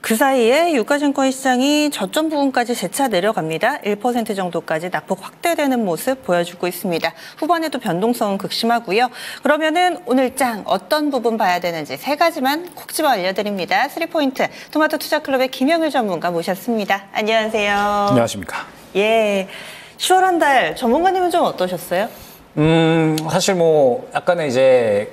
그 사이에 유가증권 시장이 저점 부근까지 재차 내려갑니다. 1% 정도까지 낙폭 확대되는 모습 보여주고 있습니다. 후반에도 변동성은 극심하고요. 그러면은 오늘 장 어떤 부분 봐야 되는지 세 가지만 콕 집어 알려드립니다. 3포인트 토마토 투자클럽의 김영일 전문가 모셨습니다. 안녕하세요. 안녕하십니까. 예, 10월 한 달 전문가님은 좀 어떠셨어요? 사실 뭐 약간의 이제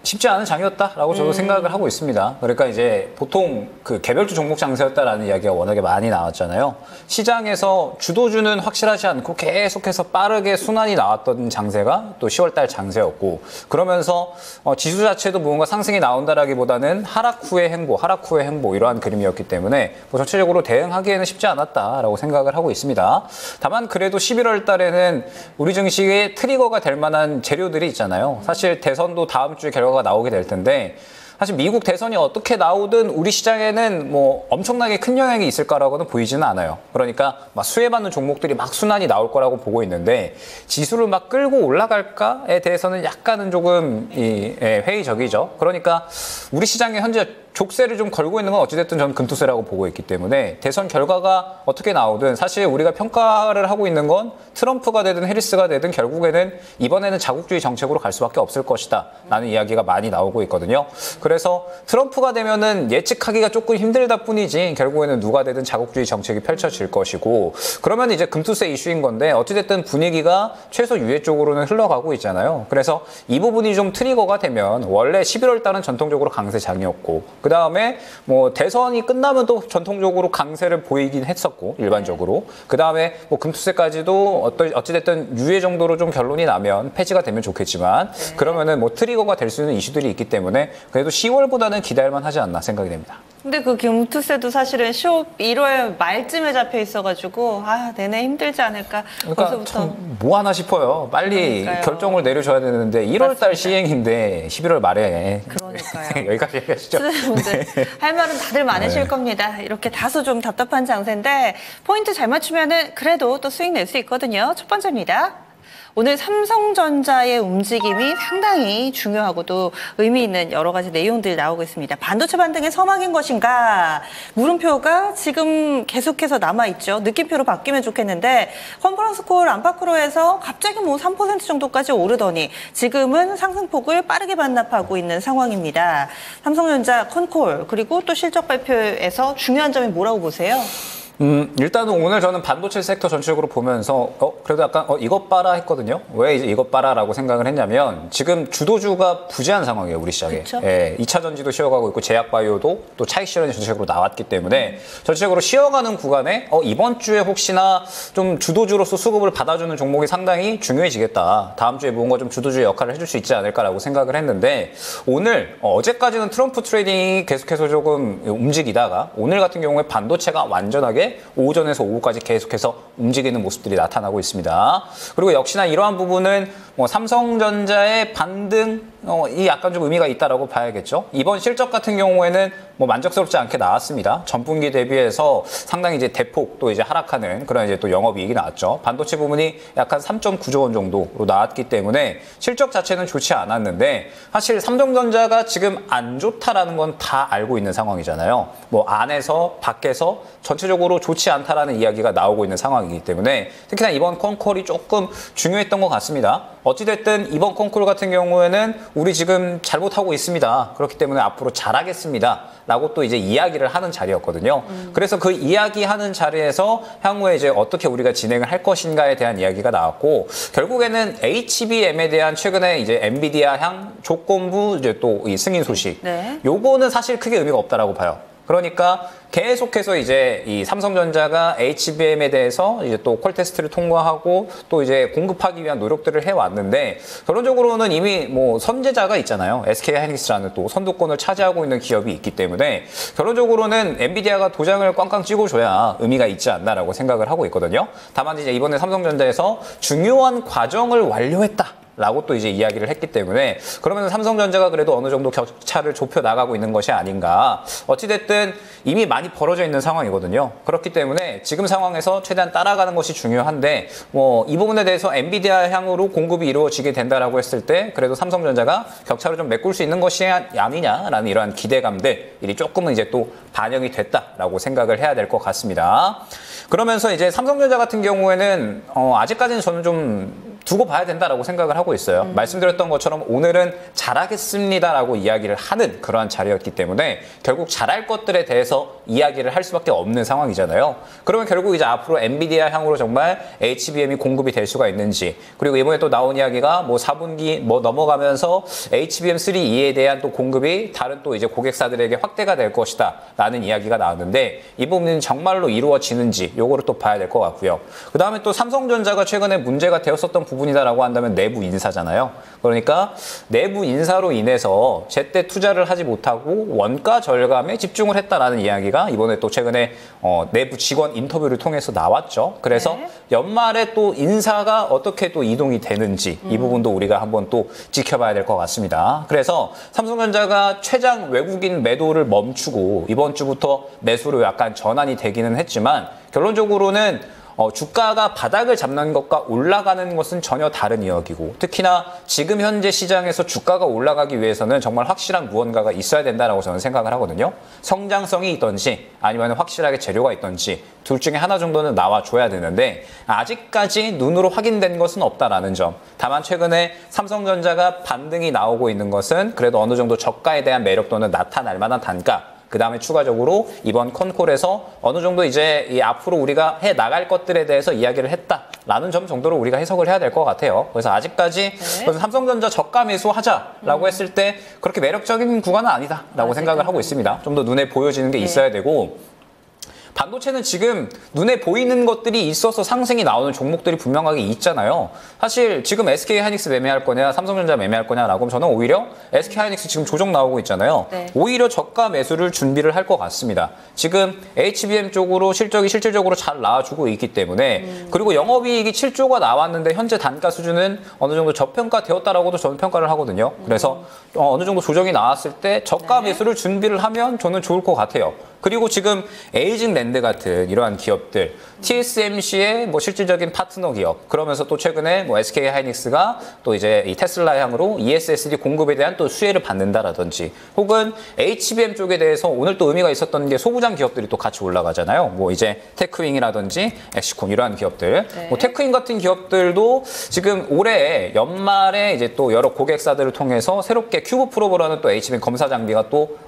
쉽지 않은 장이었다라고 저도 생각을 하고 있습니다. 그러니까 이제 보통 그 개별주 종목 장세였다라는 이야기가 워낙에 많이 나왔잖아요. 시장에서 주도주는 확실하지 않고 계속해서 빠르게 순환이 나왔던 장세가 또 10월달 장세였고, 그러면서 지수 자체도 뭔가 상승이 나온다라기보다는 하락 후의 행보 이러한 그림이었기 때문에 뭐 전체적으로 대응하기에는 쉽지 않았다라고 생각을 하고 있습니다. 다만 그래도 11월 달에는 우리 증시의 트리거가 될 만한 재료들이 있잖아요. 사실 대선도 다음 주에 결과가 나오게 될 텐데, 사실 미국 대선이 어떻게 나오든 우리 시장에는 뭐 엄청나게 큰 영향이 있을 거라고는 보이지는 않아요. 그러니까 막 수혜받는 종목들이 막 순환이 나올 거라고 보고 있는데, 지수를 막 끌고 올라갈까에 대해서는 약간은 조금 회의적이죠. 그러니까 우리 시장에 현재 족쇄를 좀 걸고 있는 건 어찌됐든 저는 금투세라고 보고 있기 때문에, 대선 결과가 어떻게 나오든 사실 우리가 평가를 하고 있는 건 트럼프가 되든 해리스가 되든 결국에는 이번에는 자국주의 정책으로 갈 수밖에 없을 것이다 라는 이야기가 많이 나오고 있거든요. 그래서 트럼프가 되면은 예측하기가 조금 힘들다 뿐이지 결국에는 누가 되든 자국주의 정책이 펼쳐질 것이고, 그러면 이제 금투세 이슈인 건데 어찌됐든 분위기가 최소 유예 쪽으로는 흘러가고 있잖아요. 그래서 이 부분이 좀 트리거가 되면, 원래 11월 달은 전통적으로 강세장이었고, 그 다음에 뭐 대선이 끝나면 또 전통적으로 강세를 보이긴 했었고 일반적으로, 그 다음에 뭐 금투세까지도 어찌됐든 유예 정도로 좀 결론이 나면 폐지가 되면 좋겠지만, 그러면은 뭐 트리거가 될 수 있는 이슈들이 있기 때문에 그래도 10월보다는 기다릴만 하지 않나 생각이 됩니다. 근데 그 금투세도 사실은 1월 말쯤에 잡혀 있어가지고 내내 힘들지 않을까. 그러니까 참 뭐 하나 싶어요. 빨리 그러니까요. 결정을 내려줘야 되는데 1월 달 시행인데 11월 말에. 그러니까요. 여기까지 얘기하시죠. 네. 할 말은 다들 많으실 겁니다. 이렇게 다소 좀 답답한 장세인데 포인트 잘 맞추면은 그래도 또 수익 낼 수 있거든요. 첫 번째입니다. 오늘 삼성전자의 움직임이 상당히 중요하고 또 의미 있는 여러 가지 내용들 나오고 있습니다. 반도체 반등의 서막인 것인가? 물음표가 지금 계속해서 남아있죠. 느낌표로 바뀌면 좋겠는데, 컨퍼런스 콜 안팎으로에서 갑자기 뭐 3% 정도까지 오르더니 지금은 상승폭을 빠르게 반납하고 있는 상황입니다. 삼성전자 컨콜 그리고 또 실적 발표에서 중요한 점이 뭐라고 보세요? 일단은 오늘 저는 반도체 섹터 전체적으로 보면서 그래도 약간 이것 봐라 했거든요. 왜 이제 이것 봐라라고 생각을 했냐면, 지금 주도주가 부재한 상황이에요, 우리 시장에. 예, 2차 전지도 쉬어가고 있고 제약바이오도 또 차익 실현이 전체적으로 나왔기 때문에 전체적으로 쉬어가는 구간에 이번 주에 혹시나 좀 주도주로서 수급을 받아주는 종목이 상당히 중요해지겠다. 다음 주에 뭔가 좀 주도주의 역할을 해줄 수 있지 않을까라고 생각을 했는데, 오늘 어제까지는 트럼프 트레이딩이 계속해서 조금 움직이다가 오늘 같은 경우에 반도체가 완전하게 오전에서 오후까지 계속해서 움직이는 모습들이 나타나고 있습니다. 그리고 역시나 이러한 부분은 뭐 삼성전자의 반등이 약간 좀 의미가 있다라고 봐야겠죠. 이번 실적 같은 경우에는 뭐 만족스럽지 않게 나왔습니다. 전분기 대비해서 상당히 이제 대폭 또 이제 하락하는 그런 이제 또 영업이익이 나왔죠. 반도체 부분이 약간 3.9조 원 정도로 나왔기 때문에 실적 자체는 좋지 않았는데, 사실 삼성전자가 지금 안 좋다라는 건 다 알고 있는 상황이잖아요. 뭐 안에서 밖에서 전체적으로 좋지 않다라는 이야기가 나오고 있는 상황이기 때문에 특히나 이번 컨콜이 조금 중요했던 것 같습니다. 어찌됐든 이번 컨콜 같은 경우에는 우리 지금 잘못하고 있습니다. 그렇기 때문에 앞으로 잘하겠습니다. 라고 또 이제 이야기를 하는 자리였거든요. 그래서 그 이야기하는 자리에서 향후에 이제 어떻게 우리가 진행을 할 것인가에 대한 이야기가 나왔고, 결국에는 HBM에 대한 최근에 이제 엔비디아 향 조건부 이제 또 이 승인 소식. 요거는 사실 크게 의미가 없다라고 봐요. 그러니까 계속해서 이제 이 삼성전자가 HBM에 대해서 이제 또 콜 테스트를 통과하고 또 이제 공급하기 위한 노력들을 해왔는데, 결론적으로는 이미 뭐 선제자가 있잖아요. SK하이닉스라는 또 선두권을 차지하고 있는 기업이 있기 때문에 결론적으로는 엔비디아가 도장을 꽝꽝 찍어줘야 의미가 있지 않나라고 생각을 하고 있거든요. 다만 이제 이번에 삼성전자에서 중요한 과정을 완료했다 라고 또 이제 이야기를 했기 때문에 그러면 삼성전자가 그래도 어느 정도 격차를 좁혀 나가고 있는 것이 아닌가. 어찌됐든 이미 많이 벌어져 있는 상황이거든요. 그렇기 때문에 지금 상황에서 최대한 따라가는 것이 중요한데 이 부분에 대해서 엔비디아 향으로 공급이 이루어지게 된다라고 했을 때 그래도 삼성전자가 격차를 좀 메꿀 수 있는 것이 아니냐라는 이러한 기대감들이 조금은 이제 또 반영이 됐다라고 생각을 해야 될 것 같습니다. 그러면서 이제 삼성전자 같은 경우에는 아직까지는 저는 좀 두고 봐야 된다라고 생각을 하고 있어요. 말씀드렸던 것처럼 오늘은 잘하겠습니다라고 이야기를 하는 그러한 자리였기 때문에 결국 잘할 것들에 대해서 이야기를 할 수밖에 없는 상황이잖아요. 그러면 결국 이제 앞으로 엔비디아 향으로 정말 HBM이 공급이 될 수가 있는지 그리고 이번에 또 나온 이야기가 4분기 넘어가면서 HBM3E에 대한 또 공급이 다른 또 이제 고객사들에게 확대가 될 것이다 라는 이야기가 나왔는데 이 부분은 정말로 이루어지는지 요거를 또 봐야 될 것 같고요. 그 다음에 또 삼성전자가 최근에 문제가 되었었던 부분이다라고 한다면 내부 인사잖아요. 그러니까 내부 인사로 인해서 제때 투자를 하지 못하고 원가 절감에 집중을 했다라는 이야기가 이번에 또 최근에 내부 직원 인터뷰를 통해서 나왔죠. 그래서 네. 연말에 또 인사가 어떻게 또 이동이 되는지 이 부분도 우리가 한번 또 지켜봐야 될 것 같습니다. 그래서 삼성전자가 최장 외국인 매도를 멈추고 이번 주부터 매수로 약간 전환이 되기는 했지만 결론적으로는 주가가 바닥을 잡는 것과 올라가는 것은 전혀 다른 이야기고 특히나 지금 현재 시장에서 주가가 올라가기 위해서는 정말 확실한 무언가가 있어야 된다라고 저는 생각을 하거든요. 성장성이 있던지 아니면 확실하게 재료가 있던지 둘 중에 하나 정도는 나와줘야 되는데 아직까지 눈으로 확인된 것은 없다라는 점. 다만 최근에 삼성전자가 반등이 나오고 있는 것은 그래도 어느 정도 저가에 대한 매력도는 나타날 만한 단가 그 다음에 추가적으로 이번 컨콜에서 어느 정도 이제 이 앞으로 우리가 해 나갈 것들에 대해서 이야기를 했다라는 점 정도로 우리가 해석을 해야 될 것 같아요. 그래서 아직까지 삼성전자 저가 매수하자라고 했을 때 그렇게 매력적인 구간은 아니다라고 생각을 하고 있습니다. 좀 더 눈에 보여지는 게 있어야 되고 반도체는 지금 눈에 보이는 것들이 있어서 상승이 나오는 종목들이 분명하게 있잖아요. 사실 지금 SK하이닉스 매매할 거냐 삼성전자 매매할 거냐라고 하면 저는 오히려 SK하이닉스 지금 조정 나오고 있잖아요. 네. 오히려 저가 매수를 준비를 할 것 같습니다. 지금 HBM 쪽으로 실적이 실질적으로 잘 나와주고 있기 때문에 그리고 영업이익이 7조가 나왔는데 현재 단가 수준은 어느 정도 저평가되었다라고도 저는 평가를 하거든요. 그래서 어느 정도 조정이 나왔을 때 저가 매수를 준비를 하면 저는 좋을 것 같아요. 그리고 지금 에이징 랜드 같은 이러한 기업들, TSMC의 실질적인 파트너 기업, 그러면서 또 최근에 SK 하이닉스가 또 이제 이 테슬라 향으로 ESSD 공급에 대한 또 수혜를 받는다라든지, 혹은 HBM 쪽에 대해서 오늘 또 의미가 있었던 게 소부장 기업들이 또 같이 올라가잖아요. 이제 테크윙이라든지 엑시콘 이러한 기업들, 네. 테크윙 같은 기업들도 지금 올해 연말에 이제 또 여러 고객사들을 통해서 새롭게 큐브 프로브라는 또 HBM 검사 장비가 또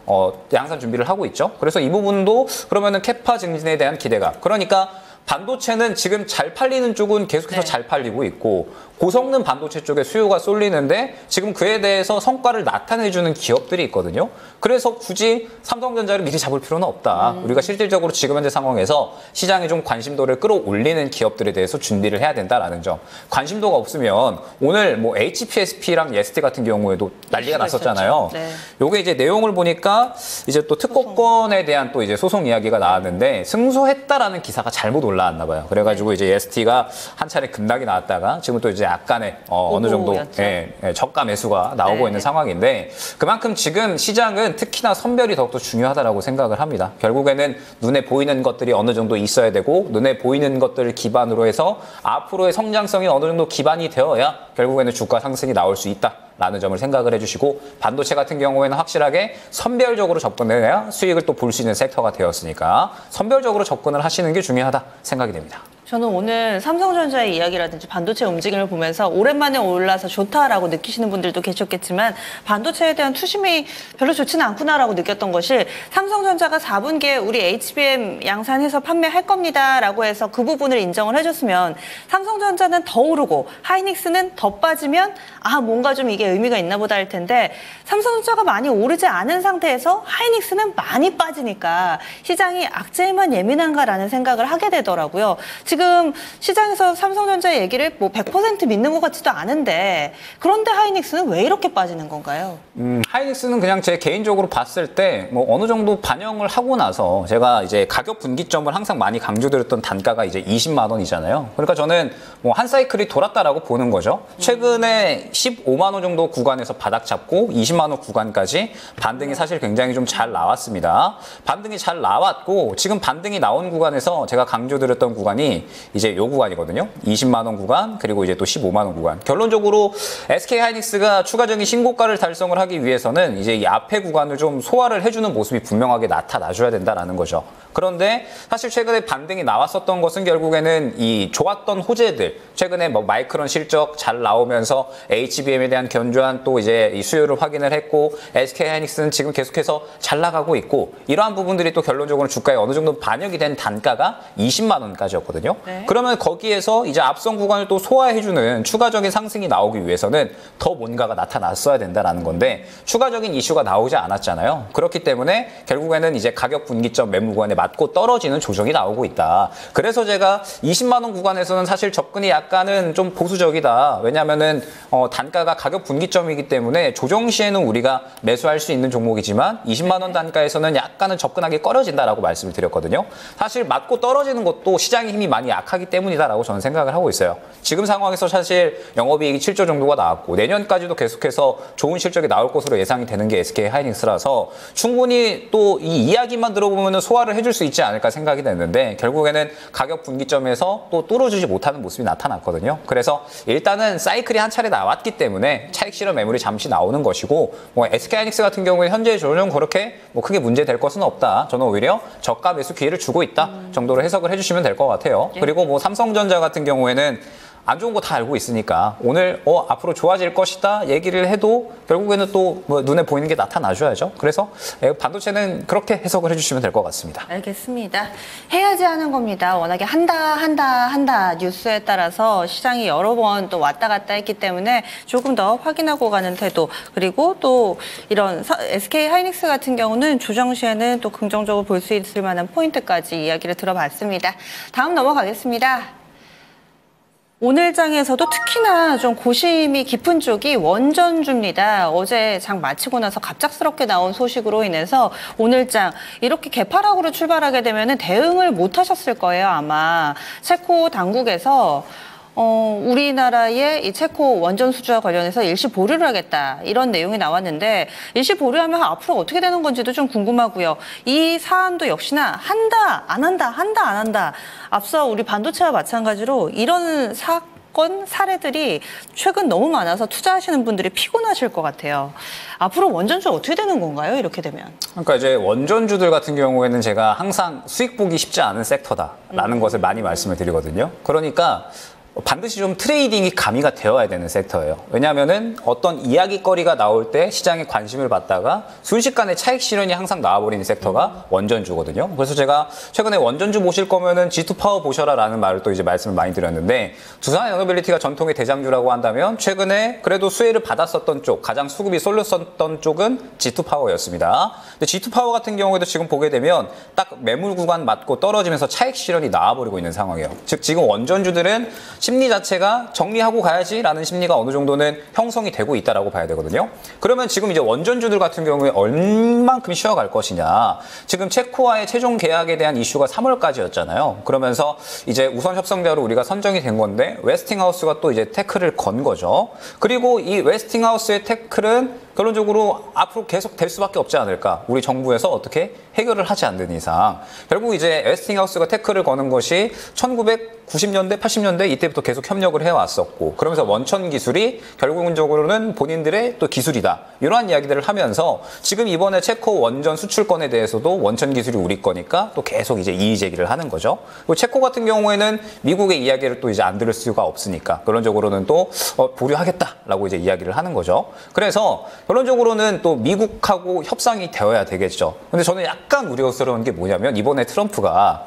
양산 준비를 하고 있죠. 그래서 이 부분도 그러면은 캐파 증진에 대한 기대가, 그러니까 반도체는 지금 잘 팔리는 쪽은 계속해서 잘 팔리고 있고 고성능 반도체 쪽에 수요가 쏠리는데 지금 그에 대해서 성과를 나타내주는 기업들이 있거든요. 그래서 굳이 삼성전자를 미리 잡을 필요는 없다. 우리가 실질적으로 지금 현재 상황에서 시장에 좀 관심도를 끌어올리는 기업들에 대해서 준비를 해야 된다라는 점. 관심도가 없으면 오늘 HPSP랑 예스티 같은 경우에도 난리가 났었잖아요. 네. 요게 이제 내용을 보니까 이제 또 특허권에 대한 또 이제 소송 이야기가 나왔는데 승소했다라는 기사가 잘못 올라왔나 봐요. 그래가지고 이제 예스티가 한 차례 급락이 나왔다가 지금 또 이제 약간의 어느 정도 저가 매수가 나오고 있는 상황인데, 그만큼 지금 시장은 특히나 선별이 더욱더 중요하다라고 생각을 합니다. 결국에는 눈에 보이는 것들이 어느 정도 있어야 되고 눈에 보이는 것들을 기반으로 해서 앞으로의 성장성이 어느 정도 기반이 되어야 결국에는 주가 상승이 나올 수 있다. 라는 점을 생각을 해주시고, 반도체 같은 경우에는 확실하게 선별적으로 접근해야 수익을 또 볼 수 있는 섹터가 되었으니까 선별적으로 접근을 하시는 게 중요하다 생각이 됩니다. 저는 오늘 삼성전자의 이야기라든지 반도체 움직임을 보면서 오랜만에 올라서 좋다라고 느끼시는 분들도 계셨겠지만 반도체에 대한 투심이 별로 좋지는 않구나라고 느꼈던 것이, 삼성전자가 4분기에 우리 HBM 양산해서 판매할 겁니다라고 해서 그 부분을 인정을 해줬으면 삼성전자는 더 오르고 하이닉스는 더 빠지면 뭔가 좀 이게 의미가 있나 보다 할 텐데, 삼성전자가 많이 오르지 않은 상태에서 하이닉스는 많이 빠지니까 시장이 악재에만 예민한가라는 생각을 하게 되더라고요. 지금 지금 시장에서 삼성전자 얘기를 뭐 100% 믿는 것 같지도 않은데 그런데 하이닉스는 왜 이렇게 빠지는 건가요? 하이닉스는 그냥 제 개인적으로 봤을 때 뭐 어느 정도 반영을 하고 나서 제가 이제 가격 분기점을 항상 많이 강조드렸던 단가가 이제 20만 원이잖아요. 그러니까 저는 뭐 한 사이클이 돌았다라고 보는 거죠. 최근에 15만 원 정도 구간에서 바닥 잡고 20만 원 구간까지 반등이 사실 굉장히 좀 잘 나왔습니다. 반등이 잘 나왔고 지금 반등이 나온 구간에서 제가 강조드렸던 구간이 이제 요 구간이거든요. 20만 원 구간 그리고 이제 또 15만 원 구간. 결론적으로 SK 하이닉스가 추가적인 신고가를 달성을 하기 위해서는 이제 이 앞에 구간을 좀 소화를 해주는 모습이 분명하게 나타나줘야 된다라는 거죠. 그런데 사실 최근에 반등이 나왔었던 것은 결국에는 이 좋았던 호재들, 최근에 뭐 마이크론 실적 잘 나오면서 HBM에 대한 견조한 또 이제 이 수요를 확인을 했고 SK 하이닉스는 지금 계속해서 잘 나가고 있고 이러한 부분들이 또 결론적으로 주가에 어느 정도 반영이 된 단가가 20만 원까지였거든요. 네. 그러면 거기에서 이제 앞선 구간을 또 소화해주는 추가적인 상승이 나오기 위해서는 더 뭔가가 나타났어야 된다라는 건데 추가적인 이슈가 나오지 않았잖아요. 그렇기 때문에 결국에는 이제 가격 분기점 매물 구간에 맞고 떨어지는 조정이 나오고 있다. 그래서 제가 20만 원 구간에서는 사실 접근이 약간은 좀 보수적이다. 왜냐하면은 단가가 가격 분기점이기 때문에 조정 시에는 우리가 매수할 수 있는 종목이지만 20만 원 단가에서는 약간은 접근하기 꺼려진다라고 말씀을 드렸거든요. 사실 맞고 떨어지는 것도 시장의 힘이 많이 약하기 때문이다라고 저는 생각을 하고 있어요. 지금 상황에서 사실 영업이익이 7조 정도가 나왔고 내년까지도 계속해서 좋은 실적이 나올 것으로 예상이 되는 게 SK 하이닉스라서 충분히 또 이 이야기만 들어보면 소화를 해줄 수 있지 않을까 생각이 됐는데 결국에는 가격 분기점에서 또 뚫어주지 못하는 모습이 나타났거든요. 그래서 일단은 사이클이 한 차례 나왔기 때문에 차익 실현 매물이 잠시 나오는 것이고 뭐 SK 하이닉스 같은 경우에 현재 조정 그렇게 뭐 크게 문제될 것은 없다. 저는 오히려 저가 매수 기회를 주고 있다 정도로 해석을 해주시면 될 것 같아요. 네. 그리고 뭐 삼성전자 같은 경우에는 안 좋은 거 다 알고 있으니까 오늘 앞으로 좋아질 것이다 얘기를 해도 결국에는 또 뭐 눈에 보이는 게 나타나줘야죠. 그래서 반도체는 그렇게 해석을 해주시면 될 것 같습니다. 알겠습니다. 해야지 하는 겁니다. 워낙에 한다 뉴스에 따라서 시장이 여러 번 또 왔다 갔다 했기 때문에 조금 더 확인하고 가는 태도 그리고 또 이런 SK 하이닉스 같은 경우는 조정 시에는 또 긍정적으로 볼 수 있을 만한 포인트까지 이야기를 들어봤습니다. 다음 넘어가겠습니다. 오늘 장에서도 특히나 좀 고심이 깊은 쪽이 원전주입니다. 어제 장 마치고 나서 갑작스럽게 나온 소식으로 인해서 오늘 장 이렇게 개파락으로 출발하게 되면 대응을 못 하셨을 거예요, 아마. 체코 당국에서 우리나라의 이 체코 원전 수주와 관련해서 일시 보류를 하겠다 이런 내용이 나왔는데 일시 보류하면 앞으로 어떻게 되는 건지도 좀 궁금하고요. 이 사안도 역시나 한다 안 한다 앞서 우리 반도체와 마찬가지로 이런 사건 사례들이 최근 너무 많아서 투자하시는 분들이 피곤하실 것 같아요. 앞으로 원전주 어떻게 되는 건가요? 이렇게 되면. 그러니까 이제 원전주들 같은 경우에는 제가 항상 수익 보기 쉽지 않은 섹터다라는 것을 많이 말씀을 드리거든요. 그러니까 반드시 좀 트레이딩이 가미가 되어야 되는 섹터예요. 왜냐하면은 어떤 이야기거리가 나올 때 시장에 관심을 받다가 순식간에 차익 실현이 항상 나와버리는 섹터가 원전주거든요. 그래서 제가 최근에 원전주 보실 거면은 G2 파워 보셔라라는 말을 또 이제 말씀을 많이 드렸는데 두산 에너빌리티가 전통의 대장주라고 한다면 최근에 그래도 수혜를 받았었던 쪽, 가장 수급이 쏠렸었던 쪽은 G2 파워였습니다. 근데 G2 파워 같은 경우에도 지금 보게 되면 딱 매물 구간 맞고 떨어지면서 차익 실현이 나와버리고 있는 상황이에요. 즉 지금 원전주들은 심리 자체가 정리하고 가야지라는 심리가 어느 정도는 형성이 되고 있다라고 봐야 되거든요. 그러면 지금 이제 원전주들 같은 경우에 얼만큼 쉬어갈 것이냐. 지금 체코와의 최종 계약에 대한 이슈가 3월까지였잖아요. 그러면서 이제 우선 협상자로 우리가 선정이 된 건데 웨스팅하우스가 또 이제 태클을 건 거죠. 그리고 이 웨스팅하우스의 태클은 결론적으로 앞으로 계속 될 수밖에 없지 않을까. 우리 정부에서 어떻게 해결을 하지 않는 이상. 결국 이제 웨스팅하우스가 태클을 거는 것이 1990년대, 80년대 이때부터 계속 협력을 해왔었고 그러면서 원천 기술이 결국적으로는 본인들의 또 기술이다. 이러한 이야기들을 하면서 지금 이번에 체코 원전 수출권에 대해서도 원천 기술이 우리 거니까 또 계속 이제 이의 제기를 하는 거죠. 그리고 체코 같은 경우에는 미국의 이야기를 또 이제 안 들을 수가 없으니까 결론적으로는 또 보류하겠다라고 이제 이야기를 하는 거죠. 그래서 결론적으로는 또 미국하고 협상이 되어야 되겠죠. 근데 저는 약간 우려스러운 게 뭐냐면 이번에 트럼프가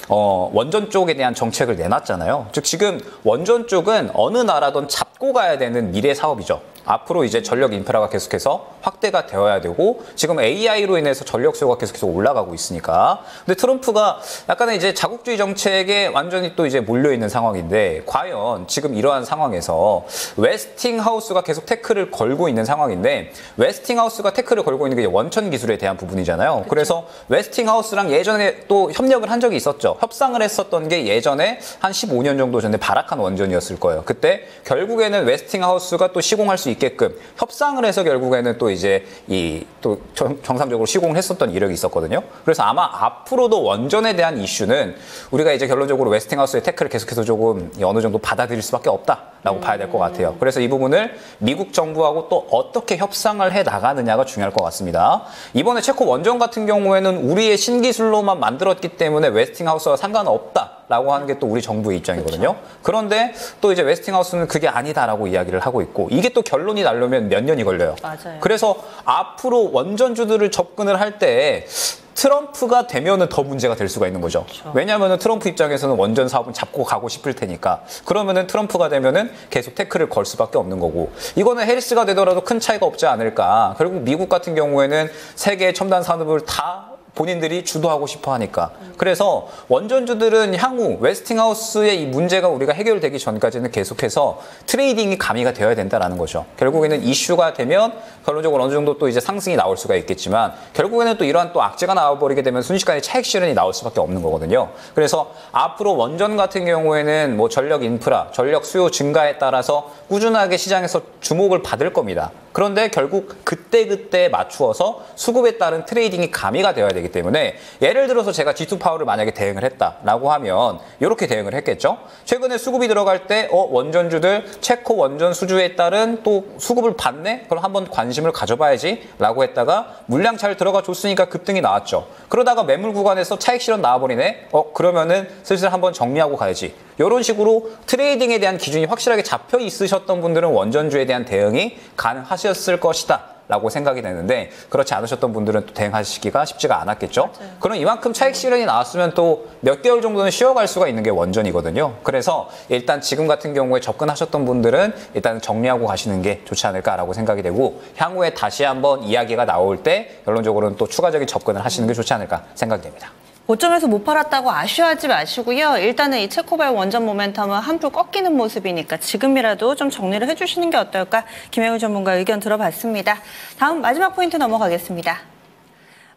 원전 쪽에 대한 정책을 내놨잖아요. 즉 지금 원전 쪽은 어느 나라든 잡고 가야 되는 미래 사업이죠. 앞으로 이제 전력 인프라가 계속해서 확대가 되어야 되고 지금 AI로 인해서 전력 수요가 계속해서 올라가고 있으니까. 근데 트럼프가 약간의 이제 자국주의 정책에 완전히 또 이제 몰려 있는 상황인데 과연 지금 이러한 상황에서 웨스팅하우스가 계속 태클을 걸고 있는 상황인데 웨스팅하우스가 태클을 걸고 있는 게 원천 기술에 대한 부분이잖아요. 그래서 웨스팅하우스랑 예전에 또 협력을 한 적이 있었죠. 협상을 했었던 게 예전에 한 15년 정도 전에 발악한 원전이었을 거예요. 그때 결국에는 웨스팅하우스가 또 시공할 수 있게끔 협상을 해서 결국에는 또 이제 또 정상적으로 시공을 했었던 이력이 있었거든요. 그래서 아마 앞으로도 원전에 대한 이슈는 우리가 이제 결론적으로 웨스팅하우스의 태클을 계속해서 조금 어느 정도 받아들일 수밖에 없다라고 봐야 될 것 같아요. 그래서 이 부분을 미국 정부하고 또 어떻게 협상을 해 나가느냐가 중요할 것 같습니다. 이번에 체코 원전 같은 경우에는 우리의 신기술로만 만들었기 때문에 웨스팅하우스와 상관없다라고 하는 게 또 우리 정부의 입장이거든요. 그런데 또 이제 웨스팅하우스는 그게 아니다라고 이야기를 하고 있고 이게 또 결론이 나려면 몇 년이 걸려요. 맞아요. 그래서 앞으로 원전주들을 접근을 할 때 트럼프가 되면은 더 문제가 될 수가 있는 거죠. 그렇죠. 왜냐하면은 트럼프 입장에서는 원전 사업은 잡고 가고 싶을 테니까 그러면은 트럼프가 되면은 계속 태클을 걸 수밖에 없는 거고 이거는 해리스가 되더라도 큰 차이가 없지 않을까. 결국 미국 같은 경우에는 세계 첨단 산업을 다 본인들이 주도하고 싶어 하니까. 그래서 원전주들은 향후 웨스팅하우스의 이 문제가 우리가 해결되기 전까지는 계속해서 트레이딩이 가미가 되어야 된다라는 거죠. 결국에는 이슈가 되면 결론적으로 어느 정도 또 이제 상승이 나올 수가 있겠지만 결국에는 또 이러한 또 악재가 나와버리게 되면 순식간에 차익 실현이 나올 수밖에 없는 거거든요. 그래서 앞으로 원전 같은 경우에는 뭐 전력 인프라, 전력 수요 증가에 따라서 꾸준하게 시장에서 주목을 받을 겁니다. 그런데 결국 그때그때 맞추어서 수급에 따른 트레이딩이 가미가 되어야 되기 때문에 예를 들어서 제가 G2 파워를 만약에 대응을 했다라고 하면 이렇게 대응을 했겠죠. 최근에 수급이 들어갈 때 원전주들 체코 원전 수주에 따른 또 수급을 받네? 그럼 한번 관심을 가져봐야지 라고 했다가 물량 잘 들어가 줬으니까 급등이 나왔죠. 그러다가 매물 구간에서 차익 실현 나와버리네? 그러면은 슬슬 한번 정리하고 가야지. 이런 식으로 트레이딩에 대한 기준이 확실하게 잡혀 있으셨던 분들은 원전주에 대한 대응이 가능하셨을 것이다 라고 생각이 되는데 그렇지 않으셨던 분들은 또 대응하시기가 쉽지가 않았겠죠. 맞아요. 그럼 이만큼 차익 실현이 나왔으면 또 몇 개월 정도는 쉬어갈 수가 있는 게 원전이거든요. 그래서 일단 지금 같은 경우에 접근하셨던 분들은 일단 정리하고 가시는 게 좋지 않을까라고 생각이 되고 향후에 다시 한번 이야기가 나올 때 결론적으로는 또 추가적인 접근을 하시는 게 좋지 않을까 생각이 됩니다. 고점에서 못 팔았다고 아쉬워하지 마시고요. 일단은 이 체코발 원전 모멘텀은 한풀 꺾이는 모습이니까 지금이라도 좀 정리를 해주시는 게 어떨까? 김혜우 전문가 의견 들어봤습니다. 다음 마지막 포인트 넘어가겠습니다.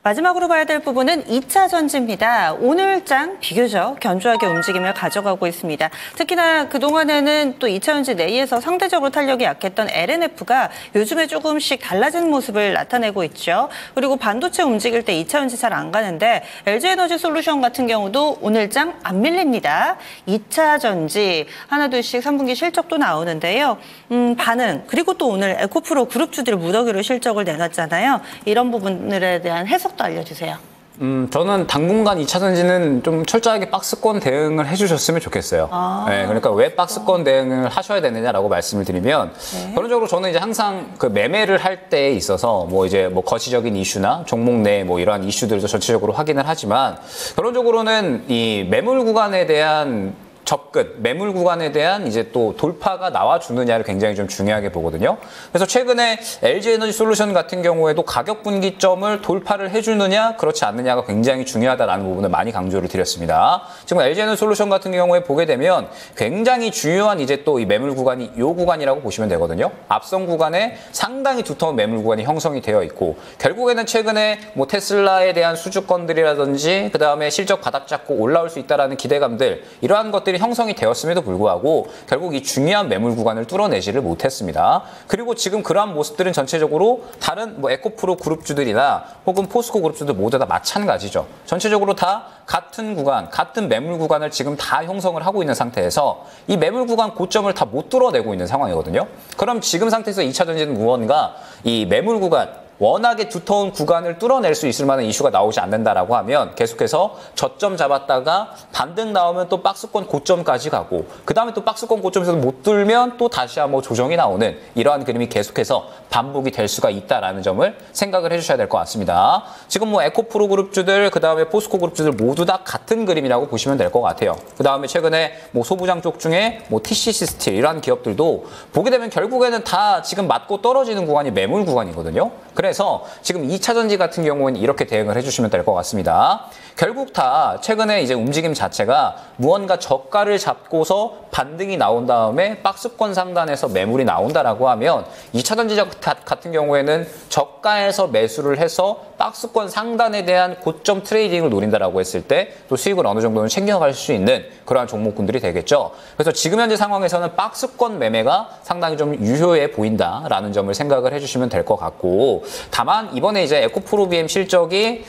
마지막으로 봐야 될 부분은 2차 전지입니다. 오늘장 비교적 견조하게 움직임을 가져가고 있습니다. 특히나 그동안에는 또 2차 전지 내에서 상대적으로 탄력이 약했던 LNF가 요즘에 조금씩 달라진 모습을 나타내고 있죠. 그리고 반도체 움직일 때 2차 전지 잘 안 가는데 LG에너지 솔루션 같은 경우도 오늘장 안 밀립니다. 2차 전지 하나둘씩 3분기 실적도 나오는데요. 반응 그리고 또 오늘 에코프로 그룹주들 무더기로 실적을 내놨잖아요. 이런 부분들에 대한 해석 또 알려주세요. 저는 당분간 2차 전지는 좀 철저하게 박스권 대응을 해주셨으면 좋겠어요. 네, 그러니까 왜 박스권 대응을 하셔야 되느냐라고 말씀을 드리면, 결론적으로 저는 이제 항상 그 매매를 할 때에 있어서 뭐 이제 뭐 거시적인 이슈나 종목 내 뭐 이러한 이슈들도 전체적으로 확인을 하지만, 결론적으로는 이 매물 구간에 대한 접근, 매물 구간에 대한 이제 또 돌파가 나와주느냐를 굉장히 좀 중요하게 보거든요. 그래서 최근에 LG에너지 솔루션 같은 경우에도 가격 분기점을 돌파를 해주느냐, 그렇지 않느냐가 굉장히 중요하다라는 부분을 많이 강조를 드렸습니다. 지금 LG에너지 솔루션 같은 경우에 보게 되면 굉장히 중요한 이제 또 이 매물 구간이 이 구간이라고 보시면 되거든요. 앞선 구간에 상당히 두터운 매물 구간이 형성이 되어 있고, 결국에는 최근에 뭐 테슬라에 대한 수주권들이라든지 그 다음에 실적 바닥 잡고 올라올 수 있다라는 기대감들, 이러한 것들이 형성이 되었음에도 불구하고 결국 이 중요한 매물 구간을 뚫어내지를 못했습니다. 그리고 지금 그러한 모습들은 전체적으로 다른 뭐 에코프로 그룹주들이나 혹은 포스코 그룹주들 모두 다 마찬가지죠. 전체적으로 다 같은 구간, 같은 매물 구간을 지금 다 형성을 하고 있는 상태에서 이 매물 구간 고점을 다 못 뚫어내고 있는 상황이거든요. 그럼 지금 상태에서 2차 전지는 무언가 이 매물 구간, 워낙에 두터운 구간을 뚫어낼 수 있을 만한 이슈가 나오지 않는다라고 하면 계속해서 저점 잡았다가 반등 나오면 또 박스권 고점까지 가고 그 다음에 또 박스권 고점에서 못 뚫면 또 다시 한번 조정이 나오는 이러한 그림이 계속해서 반복이 될 수가 있다라는 점을 생각을 해주셔야 될 것 같습니다. 지금 뭐 에코프로 그룹주들 그 다음에 포스코 그룹주들 모두 다 같은 그림이라고 보시면 될 것 같아요. 그 다음에 최근에 뭐 소부장 쪽 중에 뭐 TCC 스틸 이러한 기업들도 보게 되면 결국에는 다 지금 맞고 떨어지는 구간이 매물 구간이거든요. 그래서 지금 2차전지 같은 경우는 이렇게 대응을 해주시면 될 것 같습니다. 결국 다 최근에 이제 움직임 자체가 무언가 저가를 잡고서 반등이 나온 다음에 박스권 상단에서 매물이 나온다라고 하면 2차전지 같은 경우에는 저가에서 매수를 해서 박스권 상단에 대한 고점 트레이딩을 노린다라고 했을 때 또 수익을 어느 정도는 챙겨갈 수 있는 그러한 종목군들이 되겠죠. 그래서 지금 현재 상황에서는 박스권 매매가 상당히 좀 유효해 보인다라는 점을 생각을 해주시면 될 것 같고 다만 이번에 이제 에코프로비엠 실적이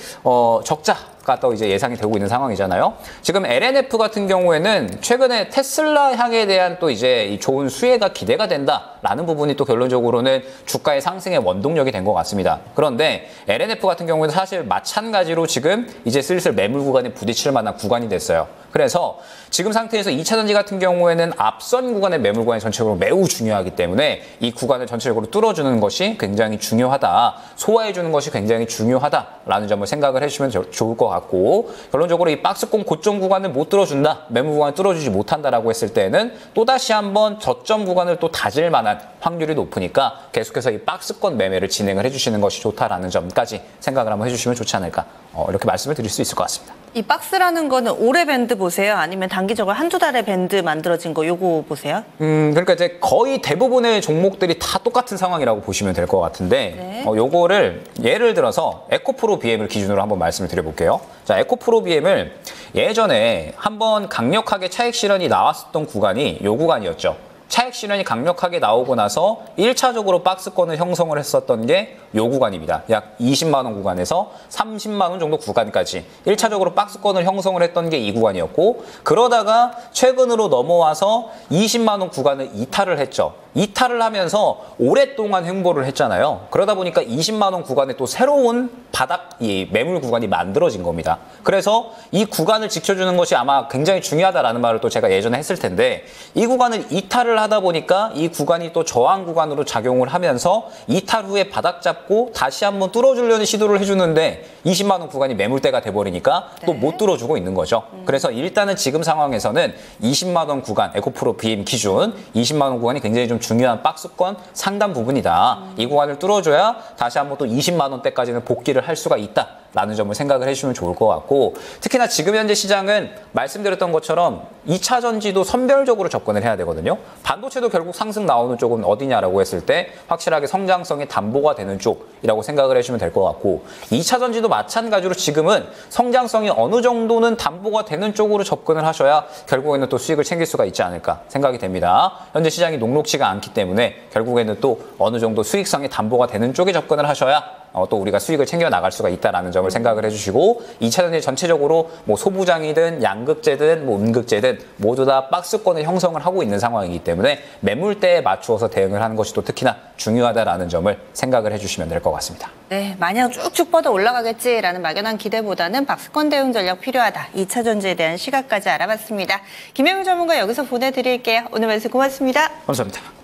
적자가 또 이제 예상이 되고 있는 상황이잖아요. 지금 LNF 같은 경우에는 최근에 테슬라 향에 대한 또 이제 이 좋은 수혜가 기대가 된다라는 부분이 또 결론적으로는 주가의 상승의 원동력이 된 것 같습니다. 그런데 LNF 같은 경우에는 사실 마찬가지로 지금 이제 슬슬 매물 구간에 부딪힐 만한 구간이 됐어요. 그래서 지금 상태에서 2차전지 같은 경우에는 앞선 구간의 매물 구간이 전체적으로 매우 중요하기 때문에 이 구간을 전체적으로 뚫어주는 것이 굉장히 중요하다. 소화해주는 것이 굉장히 중요하다라는 점을 생각을 해주시면 좋을 것 같고 결론적으로 이 박스권 고점 구간을 못 뚫어준다. 매물 구간을 뚫어주지 못한다라고 했을 때는 또다시 한번 저점 구간을 또 다질 만한 확률이 높으니까 계속해서 이 박스권 매매를 진행을 해주시는 것이 좋다라는 점까지 생각을 한번 해주시면 좋지 않을까 이렇게 말씀을 드릴 수 있을 것 같습니다. 이 박스라는 거는 올해 밴드 보세요? 아니면 단기적으로 한두 달의 밴드 만들어진 거 요거 보세요? 그러니까 이제 거의 대부분의 종목들이 다 똑같은 상황이라고 보시면 될 것 같은데 네. 요거를 예를 들어서 에코프로 BM을 기준으로 한번 말씀을 드려볼게요. 자, 에코프로 BM을 예전에 한번 강력하게 차익 실현이 나왔었던 구간이 요 구간이었죠. 차익 실현이 강력하게 나오고 나서 1차적으로 박스권을 형성을 했었던 게 요 구간입니다. 약 20만 원 구간에서 30만 원 정도 구간까지 1차적으로 박스권을 형성을 했던 게 이 구간이었고 그러다가 최근으로 넘어와서 20만 원 구간을 이탈을 했죠. 이탈을 하면서 오랫동안 횡보를 했잖아요. 그러다 보니까 20만 원 구간에 또 새로운 바닥 이 매물 구간이 만들어진 겁니다. 그래서 이 구간을 지켜주는 것이 아마 굉장히 중요하다라는 말을 또 제가 예전에 했을 텐데 이 구간을 이탈을 하다 보니까 이 구간이 또 저항 구간으로 작용을 하면서 이탈 후에 바닥 잡고 다시 한번 뚫어주려는 시도를 해주는데 20만 원 구간이 매물대가 돼버리니까 또 못 뚫어주고 있는 거죠. 그래서 일단은 지금 상황에서는 20만 원 구간 에코프로 BM 기준 20만 원 구간이 굉장히 좀 중요한 박스권 상단 부분이다. 이 구간을 뚫어줘야 다시 한번 또 20만 원대까지는 복귀를 할 수가 있다. 라는 점을 생각을 해주시면 좋을 것 같고 특히나 지금 현재 시장은 말씀드렸던 것처럼 2차 전지도 선별적으로 접근을 해야 되거든요. 반도체도 결국 상승 나오는 쪽은 어디냐라고 했을 때 확실하게 성장성이 담보가 되는 쪽이라고 생각을 해주시면 될 것 같고 2차 전지도 마찬가지로 지금은 성장성이 어느 정도는 담보가 되는 쪽으로 접근을 하셔야 결국에는 또 수익을 챙길 수가 있지 않을까 생각이 됩니다. 현재 시장이 녹록치가 않기 때문에 결국에는 또 어느 정도 수익성이 담보가 되는 쪽에 접근을 하셔야 또 우리가 수익을 챙겨 나갈 수가 있다라는 점을 생각을 해주시고 2차전지 전체적으로 뭐 소부장이든 양극재든 뭐 음극재든 모두 다 박스권을 형성을 하고 있는 상황이기 때문에 매물대에 맞추어서 대응을 하는 것이 또 특히나 중요하다라는 점을 생각을 해주시면 될 것 같습니다. 네, 마냥 쭉쭉 뻗어 올라가겠지라는 막연한 기대보다는 박스권 대응 전략 필요하다. 2차전지에 대한 시각까지 알아봤습니다. 김영우 전문가 여기서 보내드릴게요. 오늘 말씀 고맙습니다. 감사합니다.